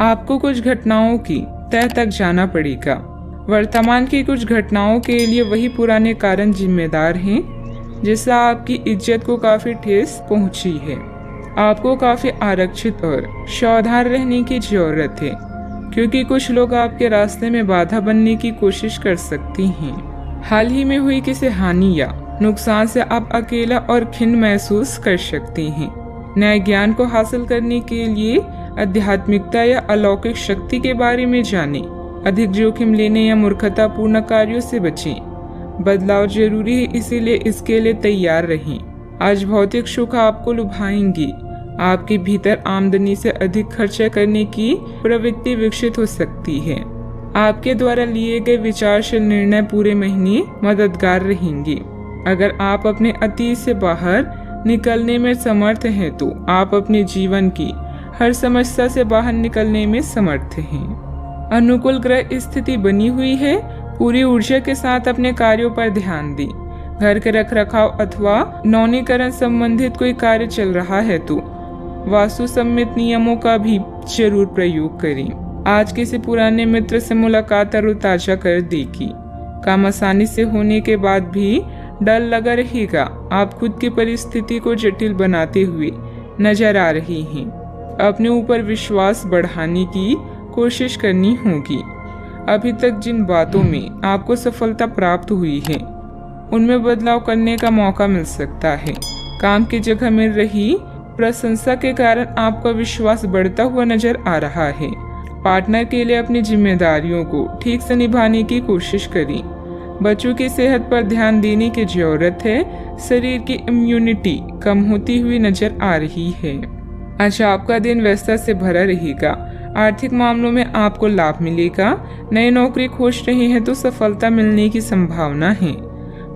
आपको कुछ घटनाओं की तह तक जाना पड़ेगा। वर्तमान की कुछ घटनाओं के लिए वही पुराने कारण जिम्मेदार हैं जिससे आपकी इज्जत को काफी ठेस पहुंची है। आपको काफी आरक्षित और सावधान रहने की जरूरत है क्योंकि कुछ लोग आपके रास्ते में बाधा बनने की कोशिश कर सकती हैं। हाल ही में हुई किसी हानि या नुकसान से आप अकेला और खिन्न महसूस कर सकती हैं। नए ज्ञान को हासिल करने के लिए आध्यात्मिकता या अलौकिक शक्ति के बारे में जानें। अधिक जोखिम लेने या मूर्खतापूर्ण कार्यों से बचें। बदलाव जरूरी है, इसीलिए इसके लिए तैयार रहें। आज भौतिक सुख आपको लुभाएंगी। आपके भीतर आमदनी से अधिक खर्चा करने की प्रवृत्ति विकसित हो सकती है। आपके द्वारा लिए गए विचारशील निर्णय पूरे महीने मददगार रहेंगे। अगर आप अपने अतीत से बाहर निकलने में समर्थ हैं तो आप अपने जीवन की हर समस्या से बाहर निकलने में समर्थ हैं। अनुकूल ग्रह स्थिति बनी हुई है। पूरी ऊर्जा के साथ अपने कार्यों पर ध्यान दें। घर के रखरखाव अथवा नवीनीकरण संबंधित कोई कार्य चल रहा है तो वास्तु सम्मित नियमों का भी जरूर प्रयोग करें। आज किसी पुराने मित्र से मुलाकात तरोताजा कर देगी। काम आसानी से होने के बाद भी डर लगा रहेगा। आप खुद की परिस्थिति को जटिल बनाते हुए नजर आ रही हैं। अपने ऊपर विश्वास बढ़ाने की कोशिश करनी होगी। अभी तक जिन बातों में आपको सफलता प्राप्त हुई है उनमें बदलाव करने का मौका मिल सकता है। काम की जगह मिल रही प्रशंसा के कारण आपका विश्वास बढ़ता हुआ नजर आ रहा है। पार्टनर के लिए अपनी जिम्मेदारियों को ठीक से निभाने की कोशिश करें। बच्चों की सेहत पर ध्यान देने की जरूरत है। शरीर की इम्यूनिटी कम होती हुई नजर आ रही है। आज आपका दिन व्यस्तता से भरा रहेगा। आर्थिक मामलों में आपको लाभ मिलेगा। नई नौकरी खोज रहे हैं तो सफलता मिलने की संभावना है।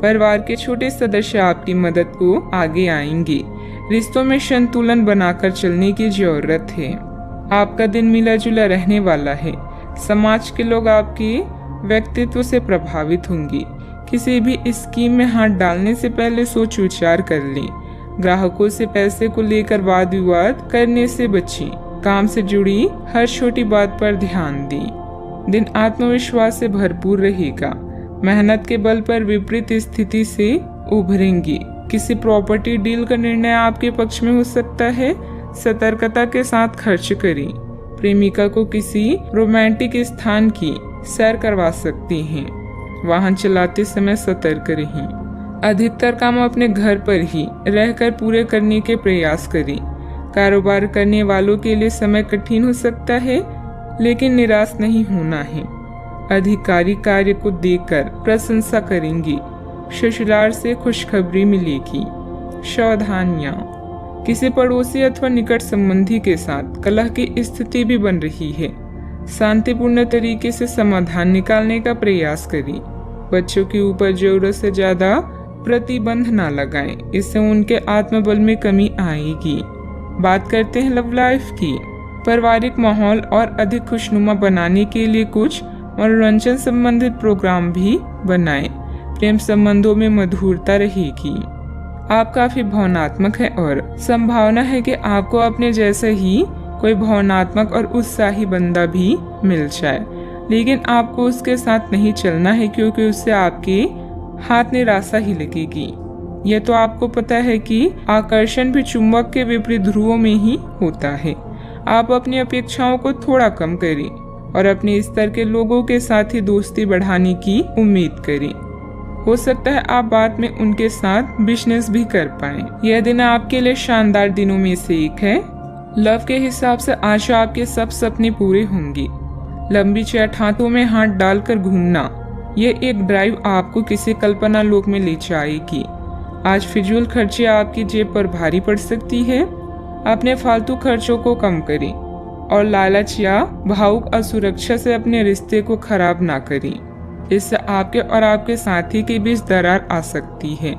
परिवार के छोटे सदस्य आपकी मदद को आगे आएंगे। रिश्तों में संतुलन बनाकर चलने की जरूरत है। आपका दिन मिला जुला रहने वाला है। समाज के लोग आपके व्यक्तित्व से प्रभावित होंगे। किसी भी स्कीम में हाथ डालने से पहले सोच विचार कर लें। ग्राहकों से पैसे को लेकर वाद विवाद करने से बचें। काम से जुड़ी हर छोटी बात पर ध्यान दें। दिन आत्मविश्वास से भरपूर रहेगा। मेहनत के बल पर विपरीत स्थिति से उभरेंगे। किसी प्रॉपर्टी डील का निर्णय आपके पक्ष में हो सकता है। सतर्कता के साथ खर्च करें। प्रेमिका को किसी रोमांटिक स्थान की सैर करवा सकती हैं। वाहन चलाते समय सतर्क रहें। अधिकतर काम अपने घर पर ही रहकर पूरे करने के प्रयास करें। कारोबार करने वालों के लिए समय कठिन हो सकता है, लेकिन निराश नहीं होना है। अधिकारी कार्य को देखकर प्रशंसा करेंगे। ससुराल से खुशखबरी मिलेगी। सावधानियां, किसी पड़ोसी अथवा निकट संबंधी के साथ कलह की स्थिति भी बन रही है। शांतिपूर्ण तरीके से समाधान निकालने का प्रयास करें। बच्चों के ऊपर जरूरत से ज्यादा प्रतिबंध न लगाएं, इससे उनके आत्मबल में कमी आएगी। बात करते हैं लव लाइफ की। पारिवारिक माहौल और अधिक खुशनुमा बनाने के लिए कुछ मनोरंजन संबंधित प्रोग्राम भी बनाएं। प्रेम संबंधों में मधुरता रहेगी। आप काफी भावनात्मक है और संभावना है कि आपको अपने जैसे ही कोई भावनात्मक और उत्साही बंदा भी मिल जाए, लेकिन आपको उसके साथ नहीं चलना है क्योंकि उससे आपके हाथ निराशा ही लगेगी। यह तो आपको पता है कि आकर्षण भी चुंबक के विपरीत ध्रुवों में ही होता है। आप अपनी अपेक्षाओं को थोड़ा कम करें और अपने स्तर के लोगों के साथ ही दोस्ती बढ़ाने की उम्मीद करें। हो सकता है आप बाद में उनके साथ बिजनेस भी कर पाएं। यह दिन आपके लिए शानदार दिनों में से एक है। लव के हिसाब से आज आपके सब सपने पूरे होंगे। लंबी चैट हाथों में हाथ डालकर घूमना, ये एक ड्राइव आपको किसी कल्पना लोक में ले जाएगी। आज फिजूल खर्चे आपकी जेब पर भारी पड़ सकती है। अपने फालतू खर्चों को कम करें और लालच या भावुक असुरक्षा से अपने रिश्ते को खराब ना करें। इससे आपके और आपके साथी के बीच दरार आ सकती है।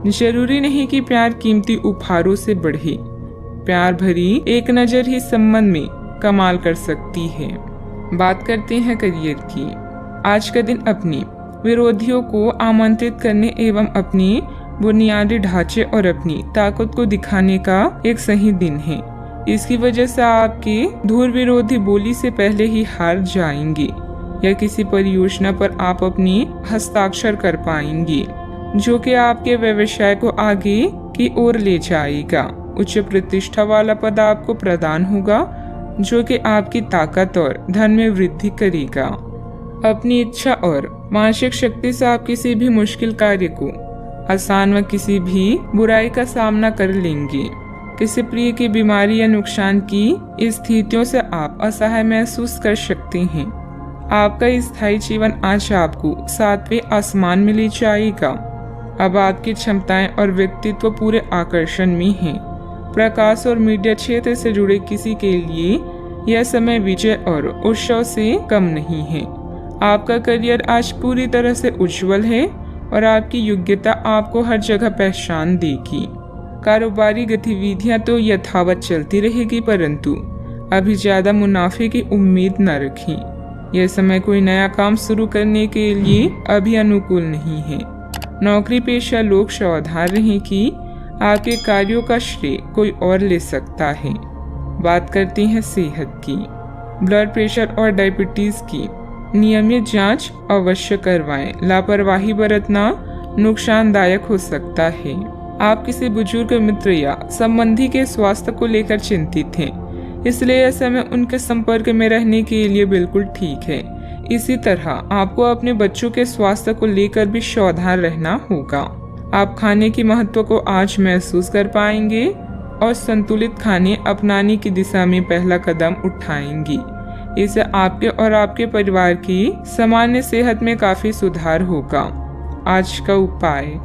जरूरी नहीं कि प्यार कीमती उपहारों से बढ़े। प्यार भरी एक नजर ही संबंध में कमाल कर सकती है। बात करते हैं करियर की। आज का दिन अपने विरोधियों को आमंत्रित करने एवं अपनी बुनियादी ढांचे और अपनी ताकत को दिखाने का एक सही दिन है। इसकी वजह से आपकी धूल विरोधी बोली से पहले ही हार जाएंगे या किसी परियोजना पर आप अपनी हस्ताक्षर कर पाएंगे, जो कि आपके व्यवसाय को आगे की ओर ले जाएगा। उच्च प्रतिष्ठा वाला पद आपको प्रदान होगा, जो कि आपकी ताकत और धन में वृद्धि करेगा। अपनी इच्छा और मानसिक शक्ति से आप किसी भी मुश्किल कार्य को आसान व किसी भी बुराई का सामना कर लेंगे। किसी प्रिय की बीमारी या नुकसान की स्थितियों से आप असहाय महसूस कर सकते हैं। आपका स्थायी जीवन आज आपको 7वें आसमान में ले जाएगा। अब आपकी क्षमताएं और व्यक्तित्व पूरे आकर्षण में हैं। प्रकाश और मीडिया क्षेत्र से जुड़े किसी के लिए यह समय विजय और उत्सव से कम नहीं है। आपका करियर आज पूरी तरह से उज्जवल है और आपकी योग्यता आपको हर जगह पहचान देगी। कारोबारी गतिविधियां तो यथावत चलती रहेगी, परंतु अभी ज्यादा मुनाफे की उम्मीद न रखें। यह समय कोई नया काम शुरू करने के लिए अभी अनुकूल नहीं है। नौकरी पेशा लोग सावधान रहें कि आपके कार्यों का श्रेय कोई और ले सकता है। बात करते हैं सेहत की। ब्लड प्रेशर और डायबिटीज की नियमित जांच अवश्य करवाएं। लापरवाही बरतना नुकसानदायक हो सकता है। आप किसी बुजुर्ग मित्र या संबंधी के स्वास्थ्य को लेकर चिंतित हैं, इसलिए यह समय उनके संपर्क में रहने के लिए बिल्कुल ठीक है। इसी तरह आपको अपने बच्चों के स्वास्थ्य को लेकर भी सावधान रहना होगा। आप खाने की महत्व को आज महसूस कर पाएंगे और संतुलित खाने अपनाने की दिशा में पहला कदम उठाएंगे। इससे आपके और आपके परिवार की सामान्य सेहत में काफी सुधार होगा। आज का उपाय,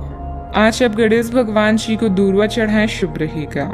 आज आप गणेश भगवान जी को दूर्वा चढ़ाएं, शुभ रहेगा।